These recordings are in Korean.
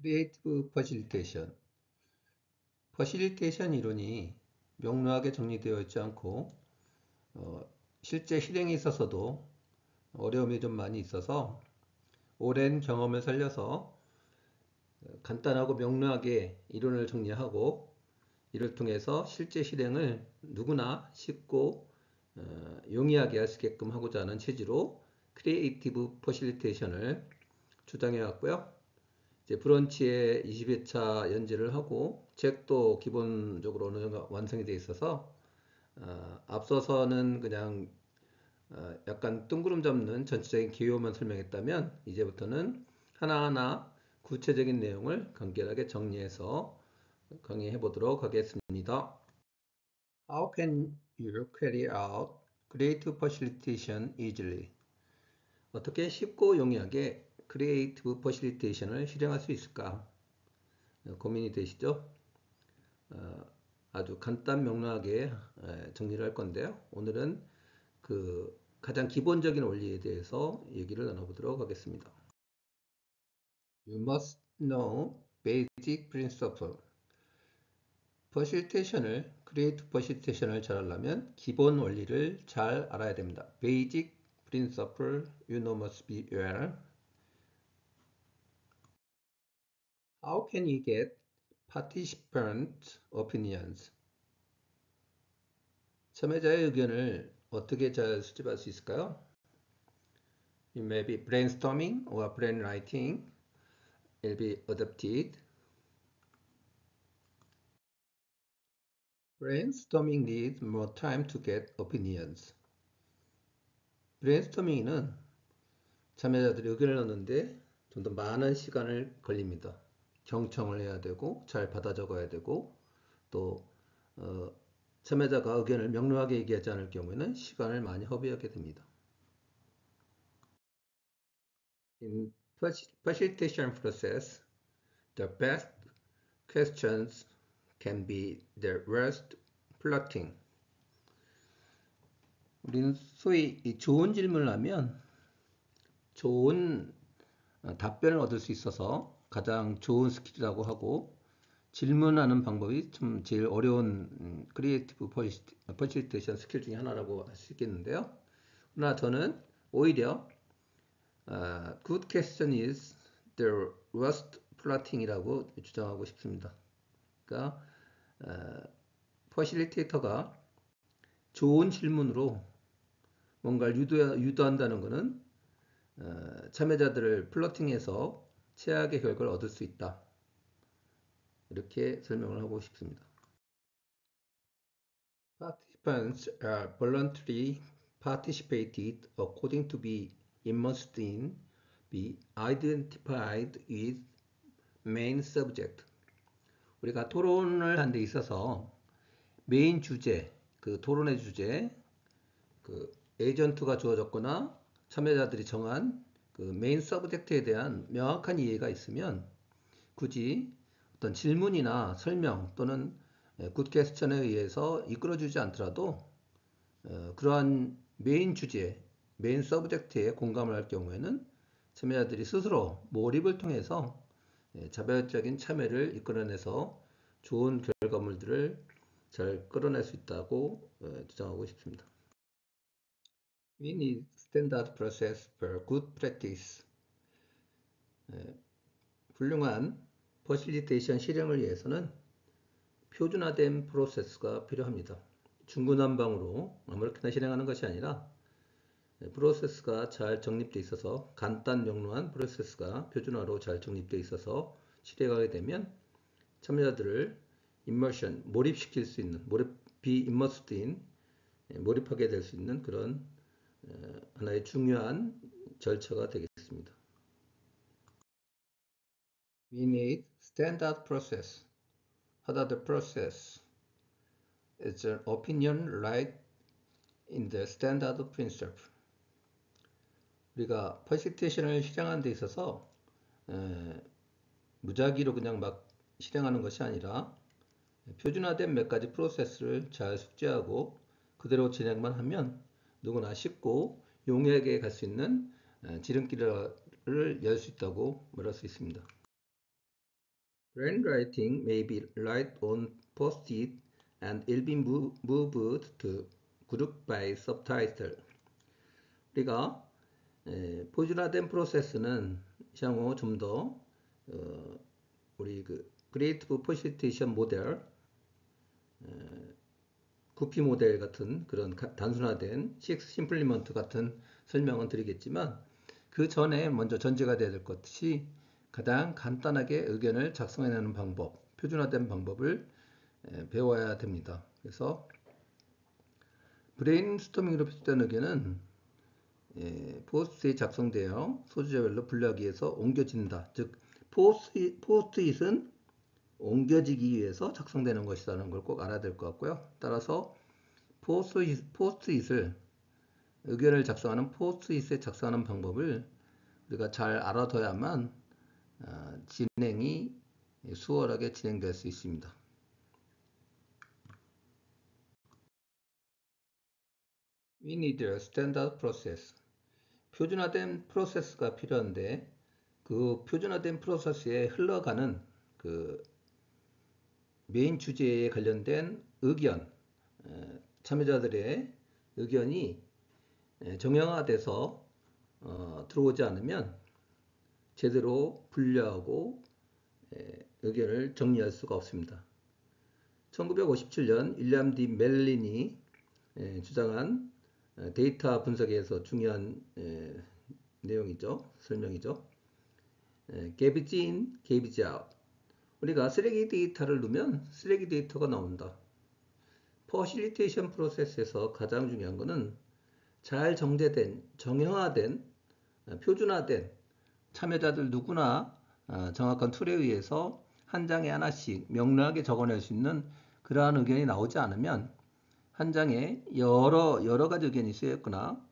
크리에이티브 퍼실리테이션. 퍼실리테이션 이론이 명료하게 정리되어 있지 않고 어, 실제 실행에 있어서도 어려움이 좀 많이 있어서 오랜 경험을 살려서 간단하고 명료하게 이론을 정리하고 이를 통해서 실제 실행을 누구나 쉽고 용이하게 할 수 있게끔 하고자 하는 취지로 크리에이티브 퍼실리테이션을 주장해 왔고요. 이제 브런치에 20회차 연재를 하고 책도 기본적으로 어느 정도 완성이 되어 있어서 앞서서는 그냥 약간 뜬구름 잡는 전체적인 기호만 설명했다면 이제부터는 하나하나 구체적인 내용을 간결하게 정리해서 강의해 보도록 하겠습니다. How can you carry out creative facilitation easily? 어떻게 쉽고 용이하게 크리에이티브 퍼실리테이션을 실행할 수 있을까? 고민이 되시죠? 아주 간단 명료하게 정리를 할 건데요. 오늘은 그 가장 기본적인 원리에 대해서 얘기를 나눠보도록 하겠습니다. You must know basic principle. 퍼실리테이션을, 크리에이티브 퍼실리테이션을 잘 하려면 기본 원리를 잘 알아야 됩니다. Basic principle you know must be aware. How can you get participant opinions? 참여자의 의견을 어떻게 잘 수집할 수 있을까요? It may be brainstorming or brainwriting will be adopted. Brainstorming needs more time to get opinions. 브레인스토밍은 참여자들이 의견을 넣는데 좀 더 많은 시간을 걸립니다. 경청을 해야 되고 잘 받아 적어야 되고 또 참여자가 의견을 명료하게 얘기하지 않을 경우에는 시간을 많이 허비하게 됩니다. In facilitation process, the best questions can be the worst plotting. 우리는 소위 좋은 질문을 하면 좋은 답변을 얻을 수 있어서 가장 좋은 스킬이라고 하고 질문하는 방법이 좀 제일 어려운 크리에이티브 퍼실리테이션 스킬 중에 하나라고 할 수 있겠는데요. 그러나 저는 오히려 good question is the worst plotting이라고 주장하고 싶습니다. 그러니까 퍼실리테이터가 좋은 질문으로 뭔가를 유도한다는 것은 참여자들을 플러팅해서 최악의 결과를 얻을 수 있다. 이렇게 설명을 하고 싶습니다. Participants are voluntarily participated according to be immersed in, be identified with main subject. 우리가 토론을 한 데 있어서 메인 주제, 그 토론의 주제, 그 에이전트가 주어졌거나 참여자들이 정한 그 메인 서브젝트에 대한 명확한 이해가 있으면 굳이 어떤 질문이나 설명 또는 굿 퀘스천에 의해서 이끌어주지 않더라도 그러한 메인 주제, 메인 서브젝트에 공감을 할 경우에는 참여자들이 스스로 몰입을 통해서 자발적인 참여를 이끌어내서 좋은 결과물들을 잘 끌어낼 수 있다고 주장하고 싶습니다. We need standard process for good practice. 훌륭한 퍼실리테이션 실행을 위해서는 표준화된 프로세스가 필요합니다. 중구난방으로 아무렇게나 실행하는 것이 아니라 프로세스가 잘 정립되어 있어서 간단 명료한 프로세스가 표준화로 잘 정립되어 있어서 실행하게 되면 참여자들을 immersion, 몰입시킬 수 있는, be immersed in, 몰입하게 될 수 있는 그런 하나의 중요한 절차가 되겠습니다. We need standard process. What are the process? It's an opinion right in the standard principle. 우리가 퍼실리테이션을 실행하는 데 있어서 무작위로 그냥 막 실행하는 것이 아니라 표준화된 몇 가지 프로세스를 잘 숙지하고 그대로 진행만 하면 누구나 쉽고 용이하게 갈 수 있는 지름길을 열 수 있다고 말할 수 있습니다. Brainwriting may be write on post-it and will be moved to group by subtitle. 우리가 보존화된 프로세스는 향후 좀 더 우리 그 크리에이티브 퍼실테이션 모델, 구피 모델 같은 그런 단순화된 심플리먼트 같은 설명은 드리겠지만 그 전에 먼저 전제가 되어야 될 것이 가장 간단하게 의견을 작성해내는 방법, 표준화된 방법을 배워야 됩니다. 그래서 브레인스토밍으로 표출된 의견은 포스트잇에 작성되어 소재별로 분류하기 위해서 옮겨진다. 즉 포스트잇은 옮겨지기 위해서 작성되는 것이라는 걸 꼭 알아야 될 것 같고요. 따라서 포스트잇을 의견을 작성하는 포스트잇에 작성하는 방법을 우리가 잘 알아둬야만 진행이 수월하게 진행될 수 있습니다. We need a standard process. 표준화된 프로세스가 필요한데 그 표준화된 프로세스에 흘러가는 그 메인 주제에 관련된 의견, 참여자들의 의견이 정형화돼서 들어오지 않으면 제대로 분류하고 의견을 정리할 수가 없습니다. 1957년 윌리엄 디 멜린이 주장한 데이터 분석에서 중요한 내용이죠. 설명이죠. garbage in, garbage out. 우리가 쓰레기 데이터를 넣으면 쓰레기 데이터가 나온다. 퍼실리테이션 프로세스에서 가장 중요한 것은 잘 정제된, 정형화된, 표준화된 참여자들 누구나 정확한 툴에 의해서 한 장에 하나씩 명료하게 적어낼 수 있는 그러한 의견이 나오지 않으면 한 장에 여러 가지 의견이 쓰였거나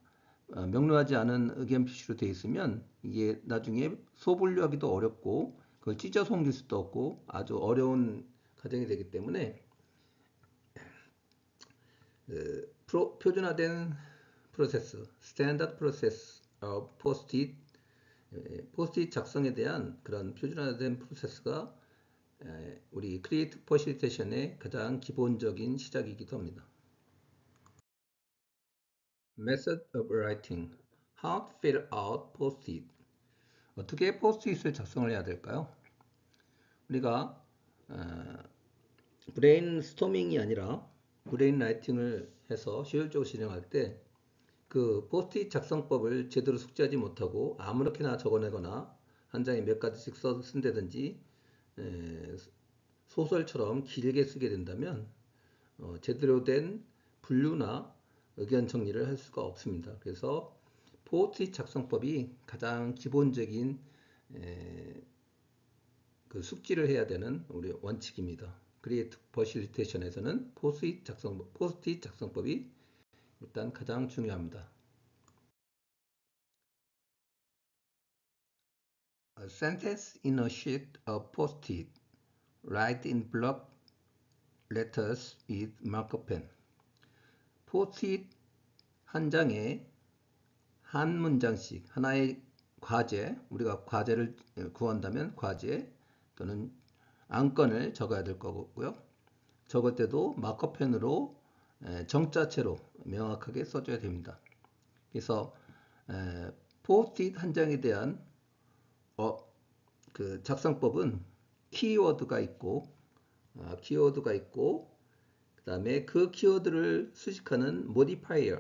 명료하지 않은 의견 표시로 되어 있으면 이게 나중에 소분류하기도 어렵고 그걸 찢어서 옮길 수도 없고 아주 어려운 과정이 되기 때문에 표준화된 프로세스, 스탠다드 프로세스 포스트잇 작성에 대한 그런 표준화된 프로세스가 우리 크리에이티브 퍼실테이션의 가장 기본적인 시작이기도 합니다. Method of writing. How to fill out post-it. 어떻게 포스트잇을 작성을 해야 될까요? 우리가 브레인스토밍이 아니라 브레인 라이팅을 해서 효율적으로 진행할 때 그 포스트잇 작성법을 제대로 숙지하지 못하고 아무렇게나 적어내거나 한 장에 몇 가지씩 쓴다든지 소설처럼 길게 쓰게 된다면 제대로 된 분류나 의견 정리를 할 수가 없습니다. 그래서 포스트잇 작성법이 가장 기본적인 그 숙지를 해야 되는 우리 원칙입니다. 크리에이티브 퍼실리테이션에서는 포스트잇 작성법이 일단 가장 중요합니다. A sentence in a sheet of post-it. Write in block letters with marker pen. 포스트잇 한 장에 한 문장씩 하나의 과제, 우리가 과제를 구한다면 과제 또는 안건을 적어야 될 거고요. 적을 때도 마커펜으로 정자체로 명확하게 써줘야 됩니다. 그래서 포스트잇 한 장에 대한 그 작성법은 키워드가 있고 그 다음에 그 키워드를 수식하는 모디파이어,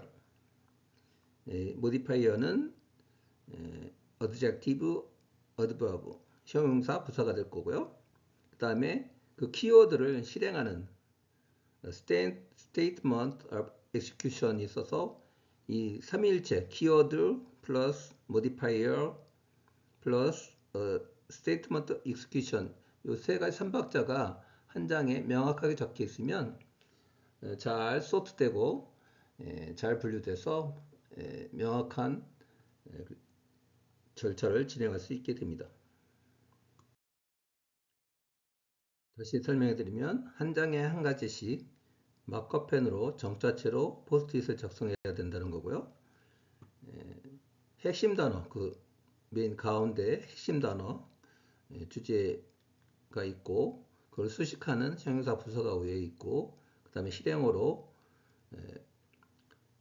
모디파이어는 adjective, adverb, 형용사, 부사가 될 거고요. 그 다음에 그 키워드를 실행하는 statement of execution이 있어서 이 삼위일체 키워드 플러스 modifier 플러스 statement of execution 이 세 가지 삼박자가 한 장에 명확하게 적혀 있으면 잘 소트되고 잘 분류돼서 명확한 절차를 진행할 수 있게 됩니다. 다시 설명해 드리면 한 장에 한 가지씩 마커펜으로 정자체로 포스트잇을 작성해야 된다는 거고요. 핵심 단어, 그 맨 가운데 핵심 단어, 주제 가 있고 그걸 수식하는 형용사 부사가 위에 있고 그 다음에 실행어로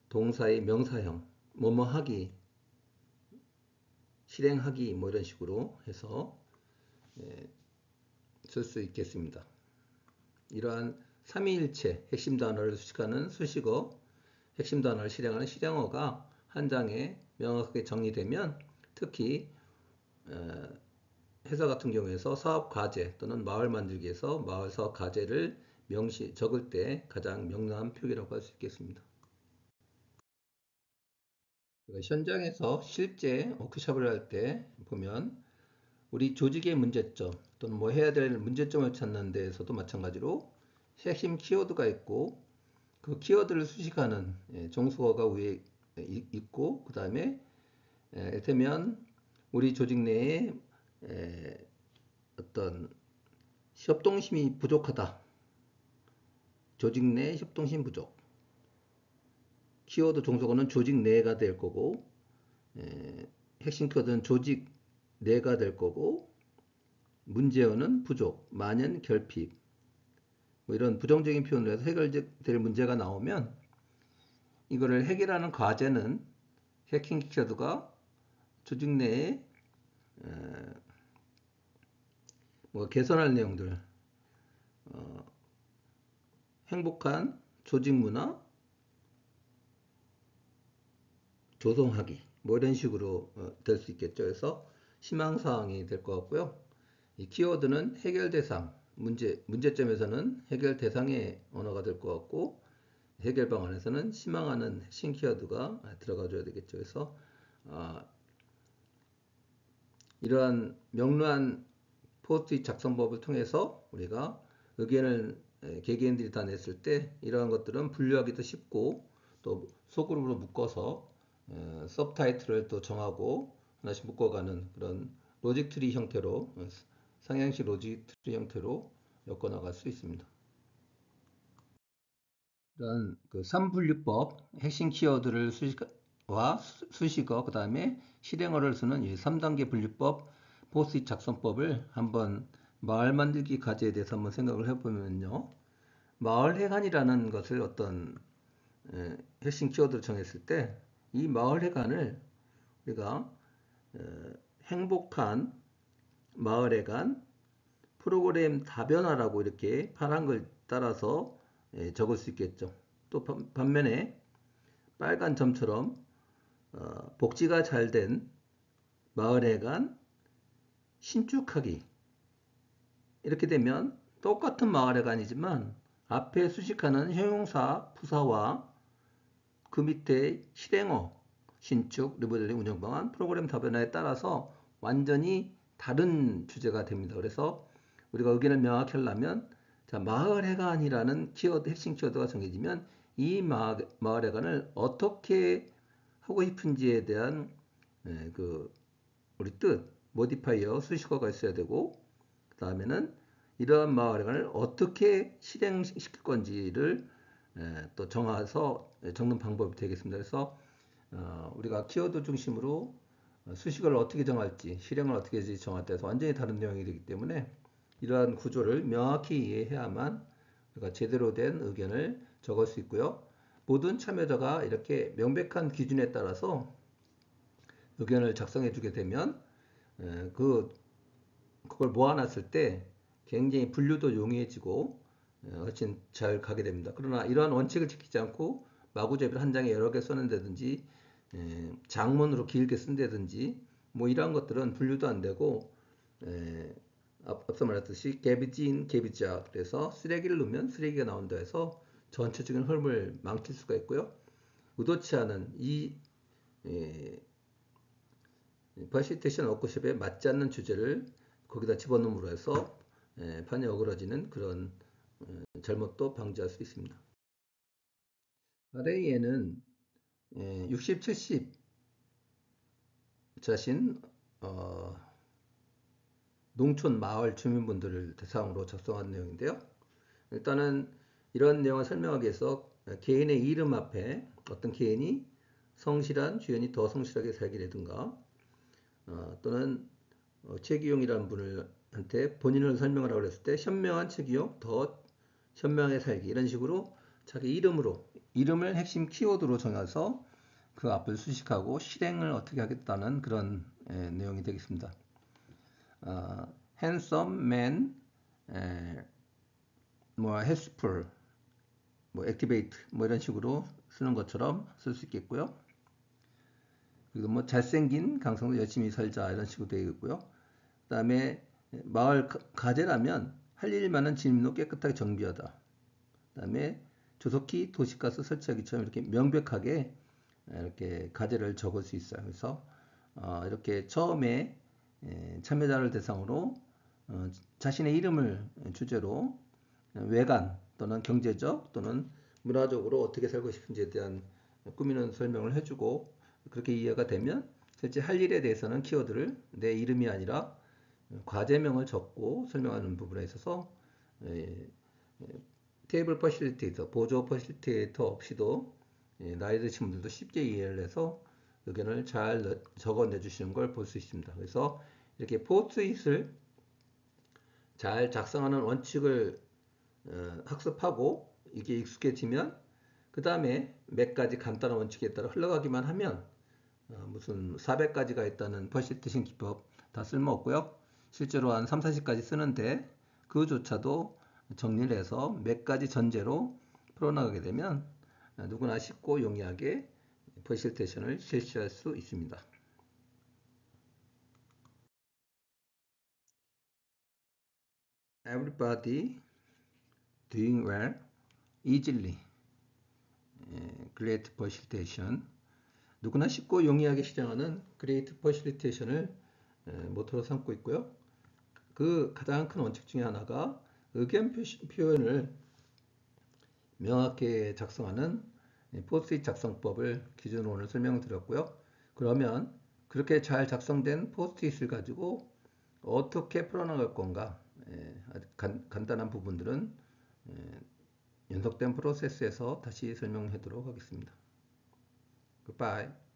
동사의 명사형 뭐뭐 하기 실행하기 뭐 이런 식으로 해서 쓸 수 있겠습니다. 이러한 삼위일체 핵심 단어를 수식하는 수식어 핵심 단어를 실행하는 실행어가 한 장에 명확하게 정리되면 특히 회사 같은 경우에서 사업 과제 또는 마을 만들기에서 마을 사업 과제를 명시 적을 때 가장 명료한 표기라고 할 수 있겠습니다. 현장에서 실제 워크숍을 할 때 보면 우리 조직의 문제점 또는 뭐 해야 될 문제점을 찾는 데에서도 마찬가지로 핵심 키워드가 있고 그 키워드를 수식하는 종수어가 위에 있고 그 다음에 이를테면 우리 조직 내에 어떤 협동심이 부족하다. 조직 내 협동심 부족. 키워드 종속어는 조직 내가 될 거고 핵심 키워드는 조직 내가 될 거고 문제어는 부족, 만연, 결핍 뭐 이런 부정적인 표현으로 해서 해결될 문제가 나오면 이거를 해결하는 과제는 핵심 키워드가 조직 내에 뭐 개선할 내용들 행복한 조직 문화 조성하기 뭐 이런 식으로 될 수 있겠죠. 그래서 희망사항이 될 것 같고요. 이 키워드는 해결 대상 문제점에서는 해결 대상의 언어가 될 것 같고 해결 방안에서는 희망하는 핵심 키워드가 들어가 줘야 되겠죠. 그래서 이러한 명료한 포스트잇 작성법을 통해서 우리가 의견을 개개인들이 다 냈을 때 이러한 것들은 분류하기도 쉽고 또 소그룹으로 묶어서 서브타이틀을 또 정하고 하나씩 묶어가는 그런 로직 트리 형태로 상향식 로직 트리 형태로 엮어 나갈 수 있습니다. 이런 그 3분류법 핵심 키워드를 수식어 그 다음에 실행어를 쓰는 이 3단계 분류법 포스트잇 작성법을 한번 마을 만들기 과제에 대해서 한번 생각을 해보면요. 마을 해관이라는 것을 어떤 핵심 키워드를 정했을 때 이 마을 해관을 우리가 행복한 마을 해관 프로그램 다변화라고 이렇게 파란 걸 따라서 적을 수 있겠죠. 또 반면에 빨간 점처럼 복지가 잘 된 마을 해관 신축하기 이렇게 되면 똑같은 마을 해관이지만 앞에 수식하는 형용사 부사와 그 밑에 실행어 신축, 리모델링 운영 방안, 프로그램 다변화에 따라서 완전히 다른 주제가 됩니다. 그래서 우리가 의견을 명확히 하려면 자, 마을 해관이라는 키워드, 핵심 키워드가 정해지면 이 마을 해관을 어떻게 하고 싶은지에 대한 그 우리 뜻, 모디파이어 수식어가 있어야 되고 그 다음에는 이러한 마을 해관을 어떻게 실행시킬 건지를 또 정해서 적는 방법이 되겠습니다. 그래서 우리가 키워드 중심으로 수식어를 어떻게 정할지 실행을 어떻게 할지 정할 때에서 완전히 다른 내용이 되기 때문에 이러한 구조를 명확히 이해해야만 우리가 제대로 된 의견을 적을 수 있고요. 모든 참여자가 이렇게 명백한 기준에 따라서 의견을 작성해 주게 되면 그걸 모아놨을 때 굉장히 분류도 용이해지고 훨씬 잘 가게 됩니다. 그러나 이러한 원칙을 지키지 않고 마구잡이로 한 장에 여러 개 써낸다든지 장문으로 길게 쓴다든지 뭐 이러한 것들은 분류도 안 되고 앞서 말했듯이 garbage in, garbage out 그래서 쓰레기를 넣으면 쓰레기가 나온다 해서 전체적인 흐름을 망칠 수가 있고요. 의도치 않은 이 퍼시테이션 워크숍에 맞지 않는 주제를 거기다 집어넣음으로 해서 판이 어그러지는 그런 잘못도 방지할 수 있습니다. 아래에는 60, 70 자신 농촌 마을 주민분들을 대상으로 작성한 내용인데요. 일단은 이런 내용을 설명하기 위해서 개인의 이름 앞에 어떤 개인이 성실한 주연이 더 성실하게 살기라든가 또는 최기용이라는 분을 한테 본인을 설명하라고 그랬을 때 현명한 책이요, 더 현명하게 살기 이런 식으로 자기 이름을 핵심 키워드로 정해서 그 앞을 수식하고 실행을 어떻게 하겠다는 그런 내용이 되겠습니다. handsome man, 뭐 helpful, 뭐 activate 뭐 이런 식으로 쓰는 것처럼 쓸 수 있겠고요. 그리고 뭐 잘생긴 강성도 열심히 살자 이런 식으로 되어 있고요. 그다음에 마을 가재라면 할 일 많은 진입로 깨끗하게 정비하다. 그다음에 조속히 도시가스 설치하기처럼 이렇게 명백하게 이렇게 가재를 적을 수 있어요. 그래서 이렇게 처음에 참여자를 대상으로 자신의 이름을 주제로 외관 또는 경제적 또는 문화적으로 어떻게 살고 싶은지에 대한 꾸미는 설명을 해주고 그렇게 이해가 되면 실제 할 일에 대해서는 키워드를 내 이름이 아니라 과제명을 적고 설명하는 부분에 있어서 테이블 퍼실리테이터, 보조 퍼실리테이터 없이도 나이 드신 분들도 쉽게 이해를 해서 의견을 잘 적어내 주시는 걸 볼 수 있습니다. 그래서 이렇게 포스트잇을 잘 작성하는 원칙을 학습하고 이게 익숙해지면 그 다음에 몇 가지 간단한 원칙에 따라 흘러가기만 하면 무슨 400가지가 있다는 퍼실리테이션 기법 다 쓸모없고요. 실제로 한 3, 40가지 쓰는데 그조차도 정리를 해서 몇 가지 전제로 풀어나가게 되면 누구나 쉽고 용이하게 퍼실리테이션을 실시할 수 있습니다. Everybody doing well, easily, great facilitation. 누구나 쉽고 용이하게 실행하는 Great Facilitation을 모토로 삼고 있고요. 그 가장 큰 원칙 중에 하나가 의견 표현을 명확히 작성하는 포스트잇 작성법을 기준으로 오늘 설명드렸고요. 그러면 그렇게 잘 작성된 포스트잇을 가지고 어떻게 풀어나갈 건가? 간단한 부분들은 연속된 프로세스에서 다시 설명하도록 하겠습니다. Goodbye.